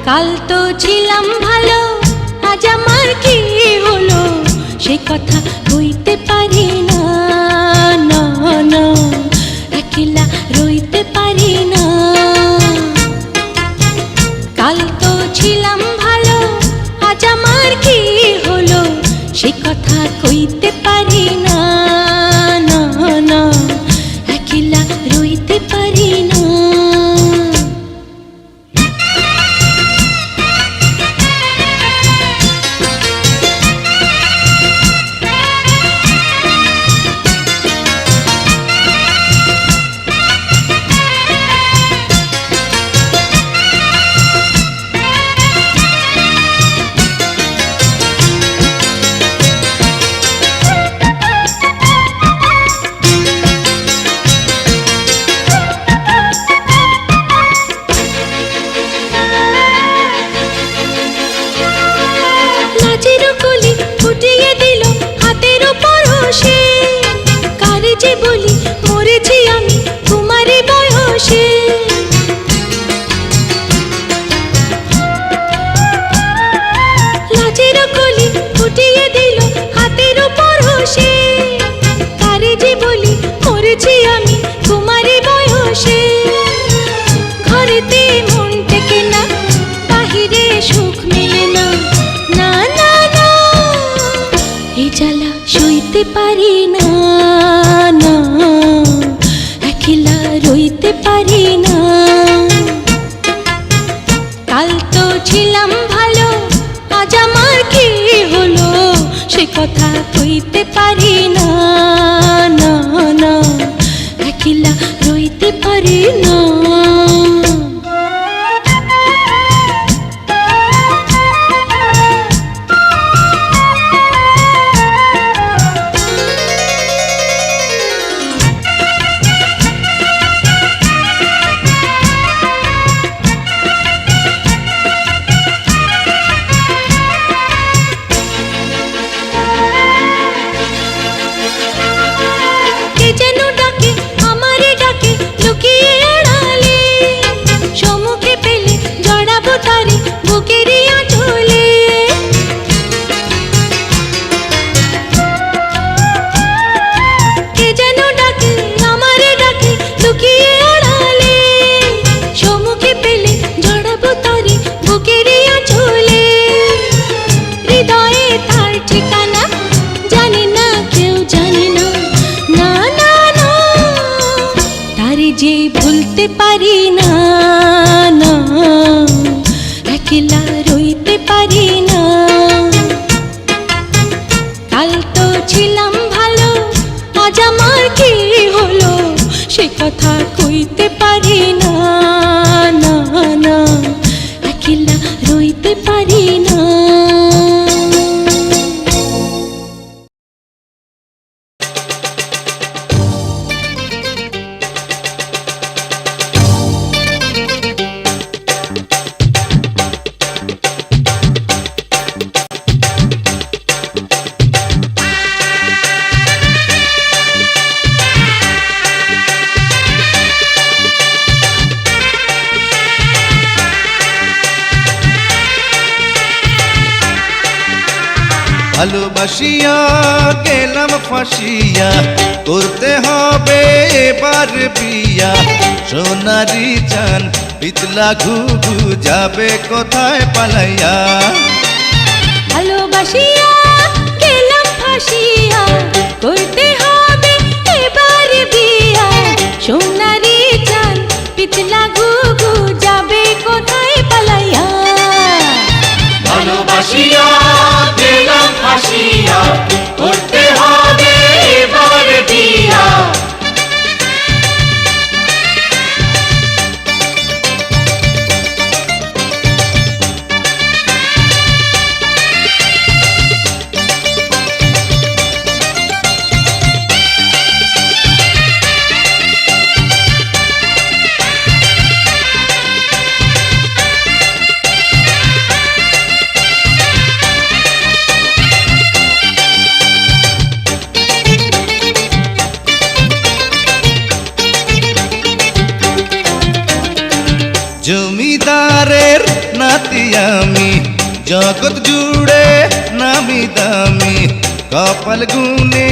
কাল তো ছিলাম ভালো, আজ আমার কি হলো সে কথা কইতে পারি না, না না একলা রইতে পারি না। কাল তো ছিলাম ভালো, আজ আমার কি হলো সে কথা কইতে পারি না, না না একলা রইতে পারি না। বলি মরেছি আমি তোমারই বয়সে, লাজের কলি ফুটিয়ে দিল হাতের পরশে, কারে যে বলি মরেছি আমি তোমারই বয়সে। ঘরেতে মন টেকে না, বাহিরে সুখ মেলে না, না না না এই জ্বালা সইতে পারি না, না একলা রইতে পারি না। কাল তো ছিলাম ভালো, আজ আমার কি হলো সে কথা কইতে পারি না, না না একলা রইতে পারি না। যে ভুলতে পারি না, না একলা রইতে পারি না। কাল তো ছিলাম ভালো, আজ আমার কি হলো সে কথা কইতে পারি না, না না একলা রইতে পারি না। ভালোবাসিয়া গেলাম ফাঁসিয়া, করতে হবে এবার বিয়া। সোনারি চান পিতলা ঘুঘু যাবে কোথায় পালাইয়া। ভালোবাসিয়া গেলাম ফাঁসিয়া, করতে হবে এবার বিয়া। সোনারি চান পিতলা ঘুঘু যাবে কোথায় পালাইয়া। ভালোবাসিয়া গেলাম ফাঁসিয়া, করতে হবে এবার বিয়া। জমিদারের না নাতি আমি জগৎ জুড়ে নামি দামি কপাল গুনে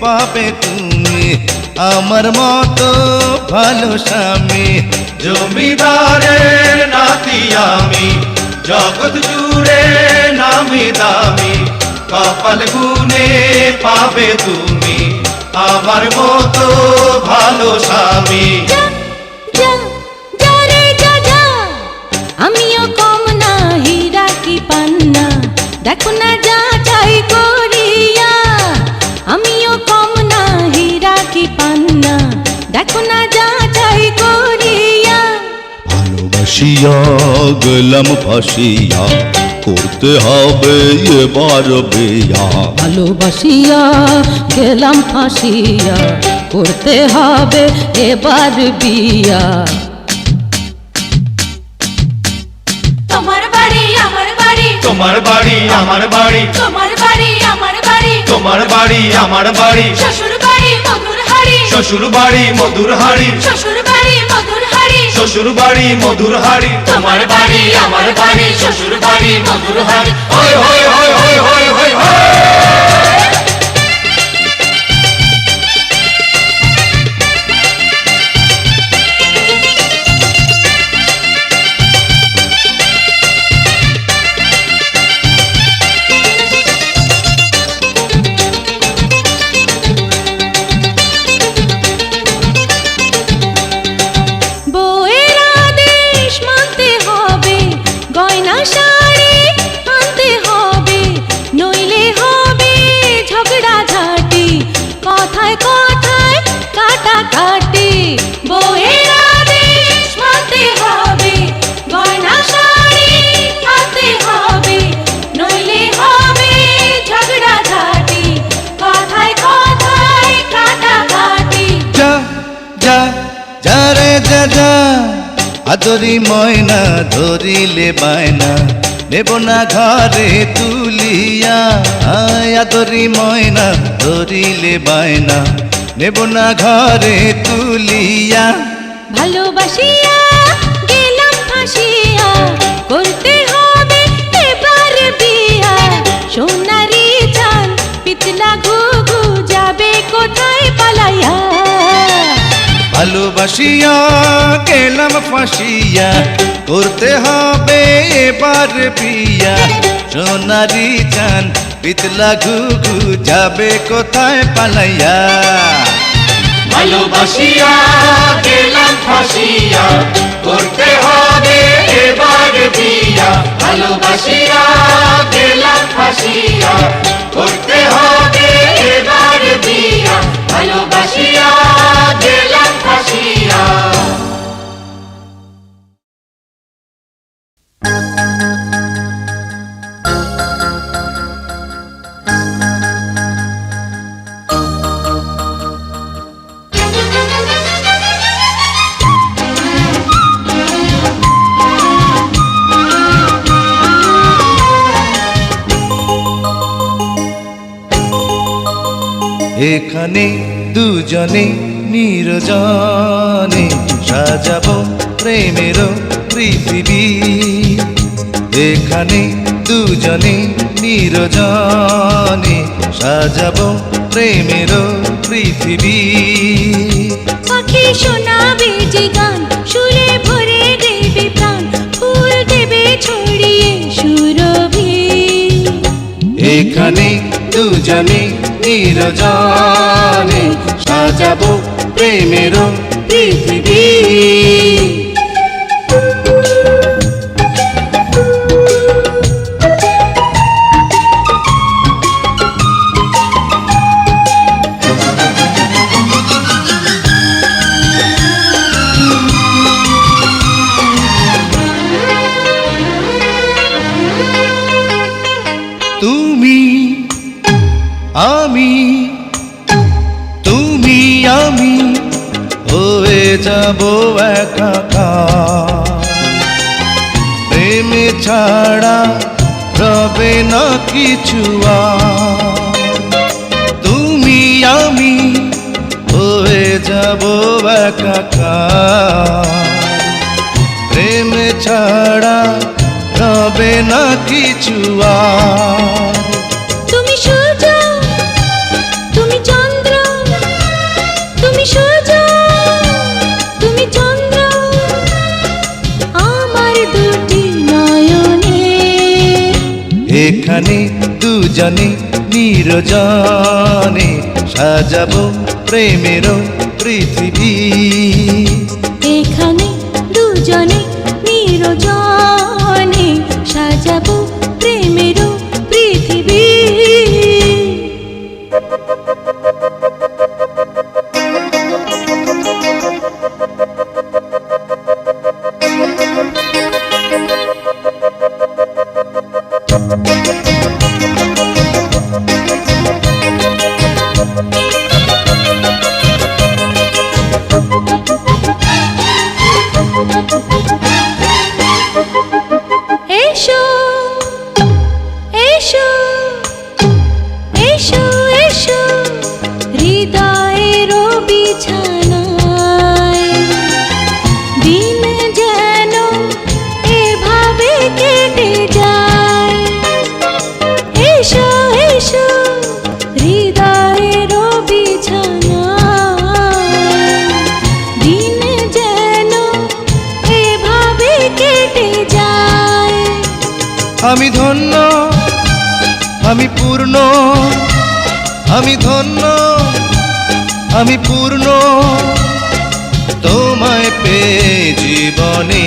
পাবে তুমি আমার মতো ভালো স্বামী জমিদারের নাতি আমি জগৎ জুড়ে নামি দামি কপাল গুনে পাবে তুমি আমার মতো ভালো স্বামী যা যা যা রে যা যা আমিও কম না হীরা কি পান্না দেখো না যা চাই করিয়া আমিও কম না হীরা কি পান্না দেখো না যা চাই করিয়া ভালোবাসিয়া গেলাম ফাঁসিয়া করতে হবে এবার বিয়া ভালোবাসিয়া গেলাম ফাঁসিয়া করতে হবে এবার বিয়া তোমার বাড়ি আমার বাড়ি তোমার বাড়ি আমার বাড়ি তোমার বাড়ি আমার বাড়ি তোমার বাড়ি আমার বাড়ি শ্বশুর বাড়ি মধুর হাড়ি শ্বশুর বাড়ি মধুর হাড়ি শ্বশুর বাড়ি মধুর হাড়ি শ্বশুর বাড়ি মধুর হাড়ি তোমার বাড়ি আমার বাড়ি শ্বশুর বাড়ি মধুর হাড়ি হই হই হই হই হই হই হই বউয়ের আদেশ মানতে হবে গয়না শাড়ি আনতে হবে নইলে হবে ঝগড়া ঝাঁটি কথায় কথায় কাটাকাটি বউয়ের আদেশ মানতে হবে গয়না শাড়ি আনতে হবে নইলে হবে ঝগড়া ঝাঁটি কথায় কথায় কাটাকাটি যা যা যা রে যা যা আদরি ময়না ধরিলে বায়না নেব না ঘরে তুলিয়া আয় আদরি ময়না ধরিলে বায়না নেব না ঘরে তুলিয়া ভালোবাসিয়া গেলাম ফাঁসিয়া করতে হবে এবার বিয়া সোনারি চান পিতলা ঘুঘু যাবে কোথায় পালাইয়া ভালোবাসিয়া গেলাম ফাঁসিয়া করতে হবে এবার বিয়া সোনারি চান পিতলা ঘুঘু যাবে কোথায় পালাইয়া ভালোবাসিয়া গেলাম ফাঁসিয়া করতে হবে এবার বিয়া ভালোবাসিয়া গেলাম ফাঁসিয়া করতে হবে এবার বিয়া ভালোবাসিয়া গেলাম ফাঁসিয়া এখানে দুজনে নির্জনে সাজাবো প্রেমের পৃথিবী এখানে দুজনে নির্জনে সাজাবো প্রেমের পৃথিবী পাখি শোনাবে যে গান সুরে ভরে দেবে প্রাণ ফুল দেবে ছড়িয়ে সুরভি এখানে দুজনে নির্জনে সাজাবো প্রেমের পৃথিবী তুমি আমি তুমি আমি হয়ে যাব একাকার প্রেমে ছাড়া রবে না কিছু আর তুমি আমি হয়ে যাব একাকার প্রেমে ছাড়া রবে না কিছু আর। তুমি সূর্য, তুমি চন্দ্র, তুমি সূর্য, তুমি চন্দ্র, আমার দুটি নয়নে। এখানে দুজনে নিরজনে সাজাবো প্রেমের পৃথিবী। এখানে দুজনে নিরজনে সাজাবো প্রেমের পৃথিবী। এসো এসো এসো এসো হৃদয়ের বিছানায়, দিন যেন এভাবে কেটে যায়। এসো এসো হৃদয়ের বিছানায়, দিন যেন এভাবে কেটে যায়। আমি ধন্য, আমি পূর্ণ, আমি ধন্য, আমি পূর্ণ, তোমায় পেয়ে জীবনে।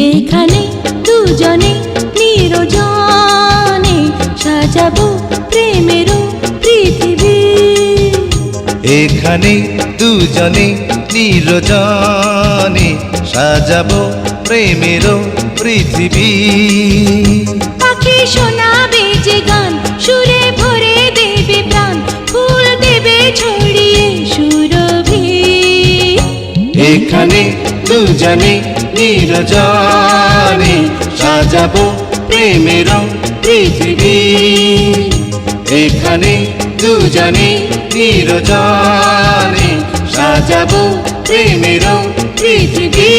এখানে দুজনে নিরজনে সাজাবো প্রেমের পৃথিবী। এখানে দুজনে নিরজনে সাজাবো প্রেমের পৃথিবী। পাখি শোনাবে যে গান, সুরে ভরে দেবে প্রাণ, ফুল দেবে ছড়িয়ে সুরভি। এখানে দুজনে নিরজনে সাজাবো প্রেমের পৃথিবী। এখানে দুজনে নিরজনে সাজাবো প্রেমের পৃথিবী।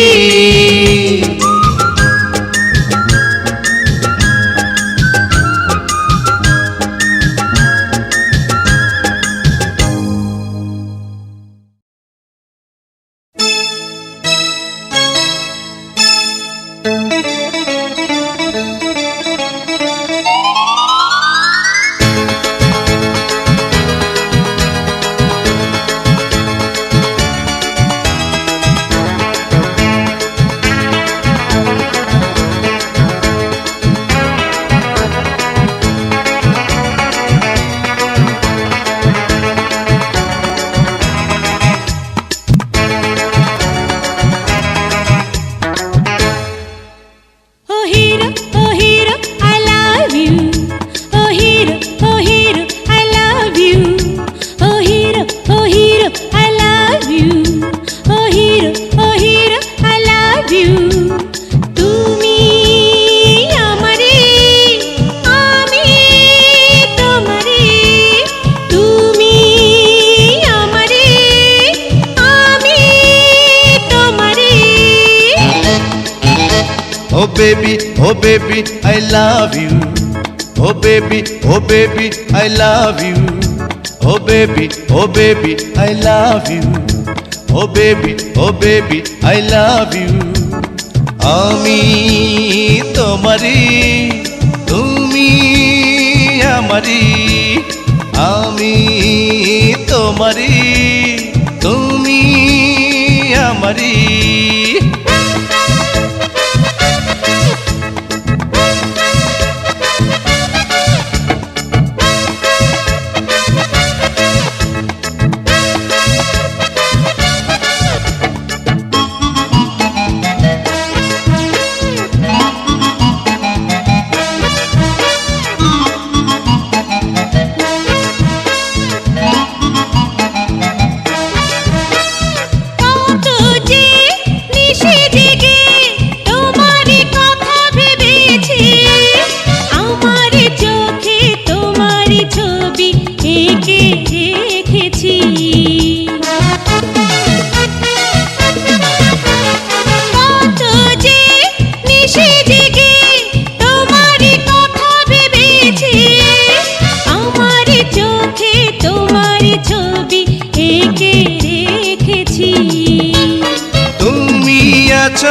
Oh baby, I love you. Oh baby, I love you. Oh baby, I love you. Oh baby, I love you. আমি তোমারি, তুমি আমারি। আমি তোমারি, তুমি আমারি। কত যে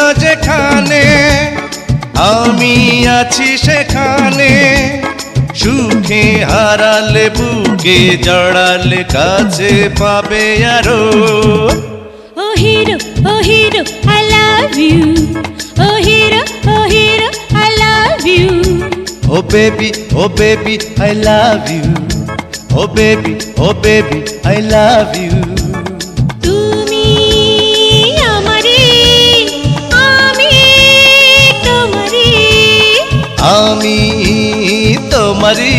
না যেখানে, আমি আছি সেখানে। সুখে হারালে বুকে জড়ালে কাছে পাবে আরো। Oh hero, I love you. Oh hero, I love you. Oh baby, I love you. Oh baby, I love you. তুমি আমারি, আমি তোমারি। আমি তোমারি,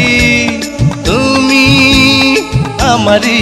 তুমি আমারি।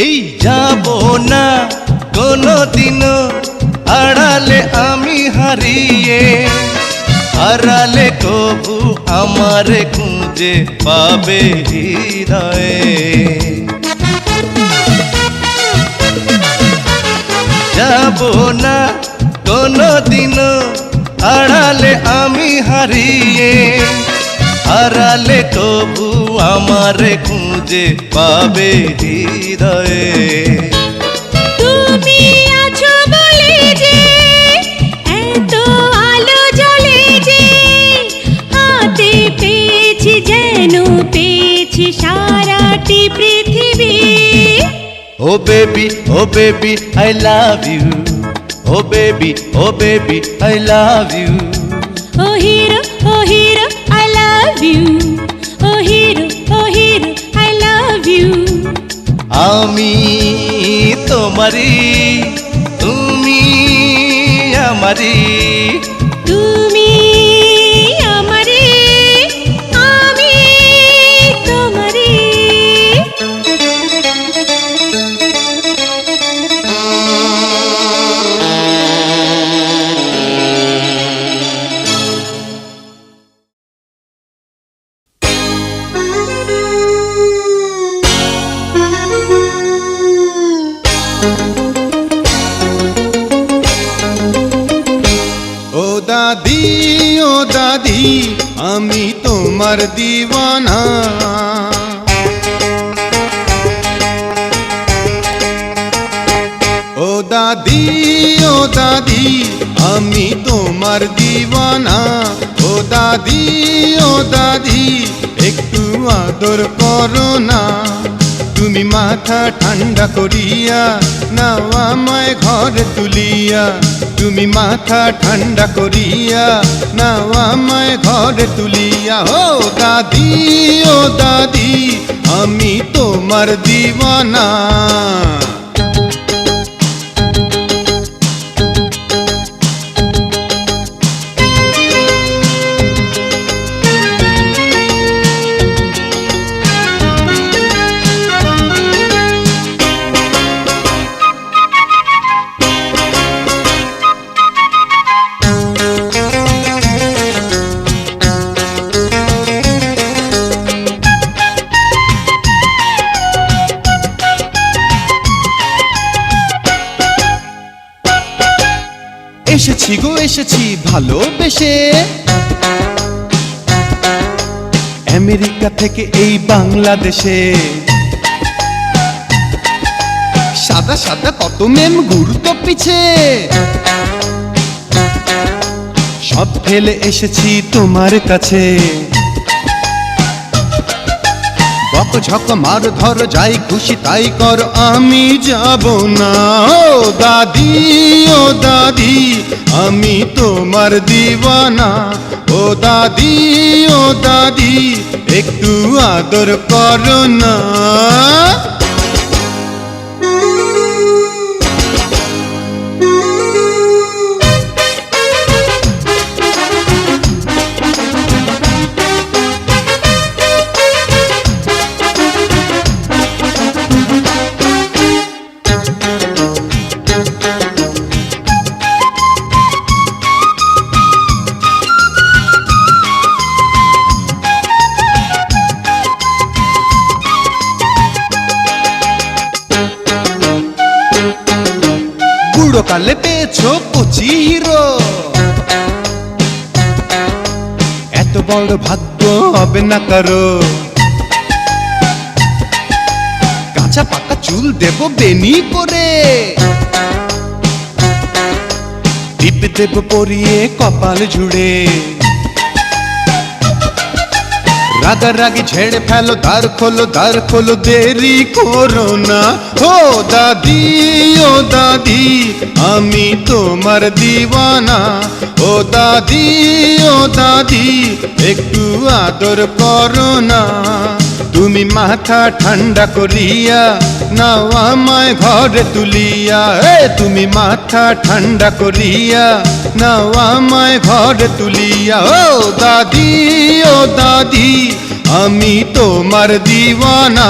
এই যাব না কোনদিনও আড়ালে আমি হারিয়ে, হারালে কবু আমারে খুঁজে পাবে হৃদয়ে। যাব না কোনদিনও আড়ালে আমি হারিয়ে, হারালে কবু আমারে খুঁজে পাবে হৃদয়ে। তুমি আছো বলে যে এত আলো জ্বলে যে, হাতে পেয়েছি যেন পেয়েছি সারাটি পৃথিবী। Oh baby, I love you. Oh baby, I love you. Oh hero, I love you. Oh hero, I love you. আমি তোমারি, তুমি আমারি। তুমি আমারি, আমি তোমারি। ও দাদি আমি তোমার দিওয়ানা। ও দাদি আমি তোমার দিওয়ানা। ও দাদি একটু আদর করো না। তুমি মাথা ঠান্ডা করিয়া নাও আমায় ঘরে তুলিয়া। তুমি মাথা ঠান্ডা করিয়া নাও আমায় ঘরে তুলিয়া। ও দাদি আমি তোমার দিওয়ানা। এসেছি ভালোবেসে, আমেরিকা থেকে এই বাংলাদেশে। সাদা কত মেম গুরুত্ব পিছে, সব ফেলে এসেছি তোমার কাছে। বকঝক মার ধর যাই খুশি তাই কর, আমি যাব না। ও দাদি আমি তোমার দিওয়ানা। ও দাদি একটু আদর করো না। কালে পেয়েছো কচি হিরো। এত বড় ভাগ্য হবে না কারো, কাঁচা পাকা চুল দেব বেনি করে, টিপ দেব পরিয়ে কপাল জুড়ে। রাগারাগি ঝেড়ে ফেলো, দ্বার খোলো, দেরি করো না। ও দাদি, ও দাদি, আমি তোমার দিওয়ানা। ও দাদি, ও দাদি, একটু আদর করো না। তুমি মাথা ঠান্ডা করিয়া নাও আমায় ঘরে তুলিয়া। তুমি মাথা ঠান্ডা করিয়া নাও আমায় ঘরে তুলিয়া। ও দাদি, ও দাদি, আমি তোমার দিওয়ানা।